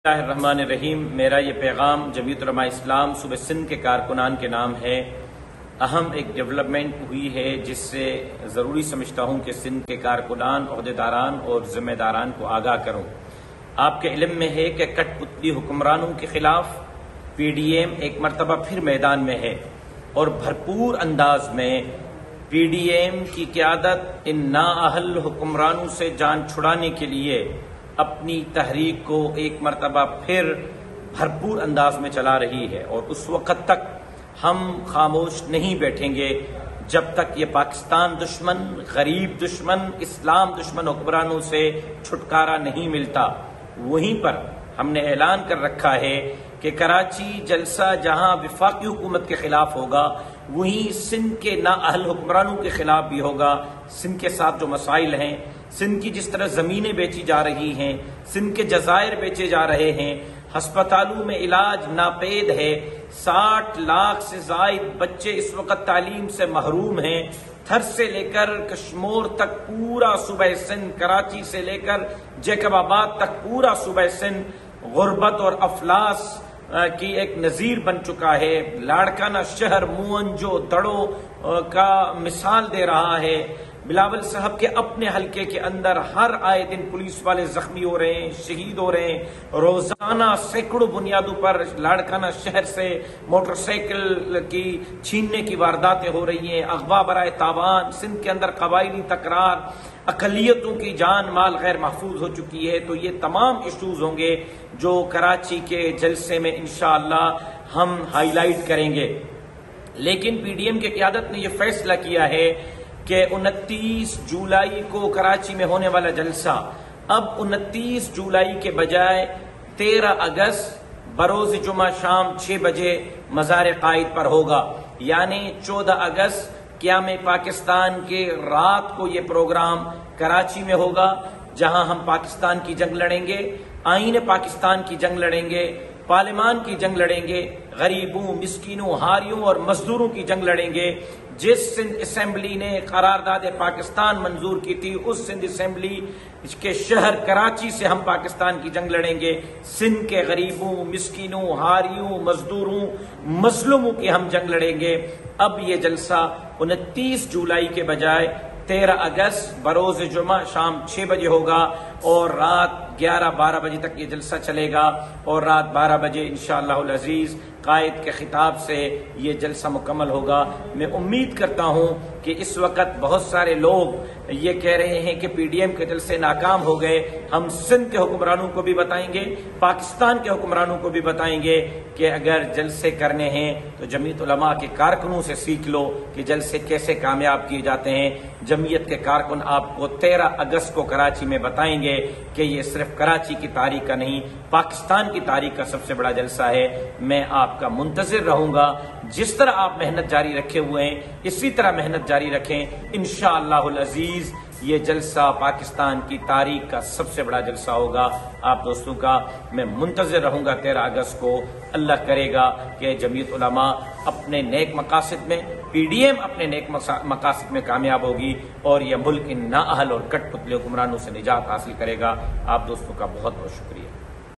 بسم اللہ الرحمن الرحیم۔ میرا یہ پیغام جمعیت علماء اسلام صوبہ سندھ کے کارکنان کے نام ہے۔ اہم ایک ڈیولپمنٹ ہوئی ہے جس سے ضروری سمجھتا ہوں کہ سندھ کے کارکنان، عہدیداران اور ذمہ داران کو آگاہ کروں۔ آپ کے علم میں ہے کہ کٹ پتلی حکمرانوں کے خلاف پی ڈی ایم ایک مرتبہ پھر میدان میں ہے اور بھرپور انداز میں پی ڈی ایم کی قیادت ان نااہل حکمرانوں سے جان چھڑانے کے لیے اپنی تحریک کو ایک مرتبہ پھر بھرپور انداز میں چلا رہی ہے، اور اس وقت تک ہم خاموش نہیں بیٹھیں گے جب تک یہ پاکستان دشمن، غریب دشمن، اسلام دشمن حکمرانوں سے چھٹکارا نہیں ملتا۔ وہیں پر ہم نے اعلان کر رکھا ہے کہ کراچی جلسہ جہاں وفاقی حکومت کے خلاف ہوگا، وہیں سندھ کے نااہل حکمرانوں کے خلاف بھی ہوگا۔ سندھ کے ساتھ جو مسائل ہیں، سندھ کی جس طرح زمینیں بیچی جا رہی ہیں، سندھ کے جزائر بیچے جا رہے ہیں، ہسپتالوں میں علاج ناپید ہے، 60 لاکھ سے زائد بچے اس وقت تعلیم سے محروم ہیں، تھر سے لے کر کشمور تک پورا صوبہ سندھ، کراچی سے لے کر جیکب آباد تک پورا صوبہ سندھ غربت اور افلاس کی ایک نظیر بن چکا ہے۔ لاڑکانہ شہر موئنجو دڑو کا مثال دے رہا ہے۔ بلاول صاحب کے اپنے حلقے کے اندر ہر آئے دن پولیس والے زخمی ہو رہے ہیں، شہید ہو رہے ہیں۔ روزانہ سینکڑوں بنیادوں پر لاڑکانہ شہر سے موٹر سائیکل کی چھیننے کی وارداتیں ہو رہی ہیں، اغوا برائے تاوان، سندھ کے اندر قبائلی تکرار، اقلیتوں کی جان مال غیر محفوظ ہو چکی ہے۔ تو یہ تمام ایشوز ہوں گے جو کراچی کے جلسے میں انشاءاللہ ہم ہائی لائٹ کریں گے۔ لیکن پی ڈی ایم کی قیادت نے یہ فیصلہ کیا ہے کہ 29 جولائی کو کراچی میں ہونے والا جلسہ اب 29 جولائی کے بجائے 13 اگست بروز جمعہ شام 6 بجے مزار قائد پر ہوگا، یعنی 14 اگست قیام پاکستان کے رات کو یہ پروگرام کراچی میں ہوگا، جہاں ہم پاکستان کی جنگ لڑیں گے، آئین پاکستان کی جنگ لڑیں گے، پارلیمان کی جنگ لڑیں گے، غریبوں، مسکینوں، ہاریوں اور مزدوروں کی جنگ لڑیں گے۔ جس سندھ اسمبلی نے قرارداد پاکستان منظور کی تھی، اس سندھ اسمبلی کے شہر کراچی سے ہم پاکستان کی جنگ لڑیں گے۔ سندھ کے غریبوں، مسکینوں، ہاریوں، مزدوروں، مظلوموں کی ہم جنگ لڑیں گے۔ اب یہ جلسہ 29 جولائی کے بجائے 13 اگست بروز جمعہ شام 6 بجے ہوگا، اور رات 11-12 بجے تک یہ جلسہ چلے گا، اور رات 12 بجے انشاءاللہ العزیز قائد کے خطاب سے یہ جلسہ مکمل ہوگا۔ میں امید کرتا ہوں کہ اس وقت بہت سارے لوگ یہ کہہ رہے ہیں کہ پی ڈی ایم کے جلسے ناکام ہو گئے۔ ہم سندھ کے حکمرانوں کو بھی بتائیں گے، پاکستان کے حکمرانوں کو بھی بتائیں گے کہ اگر جلسے کرنے ہیں تو جمعیت علماء کے کارکنوں سے سیکھ لو کہ جلسے کیسے کامیاب کیے جاتے ہیں۔ جمعیت کے کارکن آپ کو 13 اگست کو کراچی میں بتائیں گے کہ یہ صرف کراچی کی تاریخ کا نہیں، پاکستان کی تاریخ کا سب سے بڑا جلسہ ہے۔ میں آپ کا منتظر رہوں گا۔ جس طرح آپ محنت جاری رکھے ہوئے ہیں اسی طرح محنت جاری رکھیں، انشاءاللہ العزیز یہ جلسہ پاکستان کی تاریخ کا سب سے بڑا جلسہ ہوگا۔ آپ دوستوں کا میں منتظر رہوں گا 13 اگست کو۔ اللہ کرے گا کہ جمعیت علماء اپنے نیک مقاصد میں، پی ڈی ایم اپنے نیک مقاصد میں کامیاب ہوگی، اور یہ ملک ان نااہل اور کٹ پتلے حکمرانوں سے نجات حاصل کرے گا۔ آپ دوستوں کا بہت بہت شکریہ۔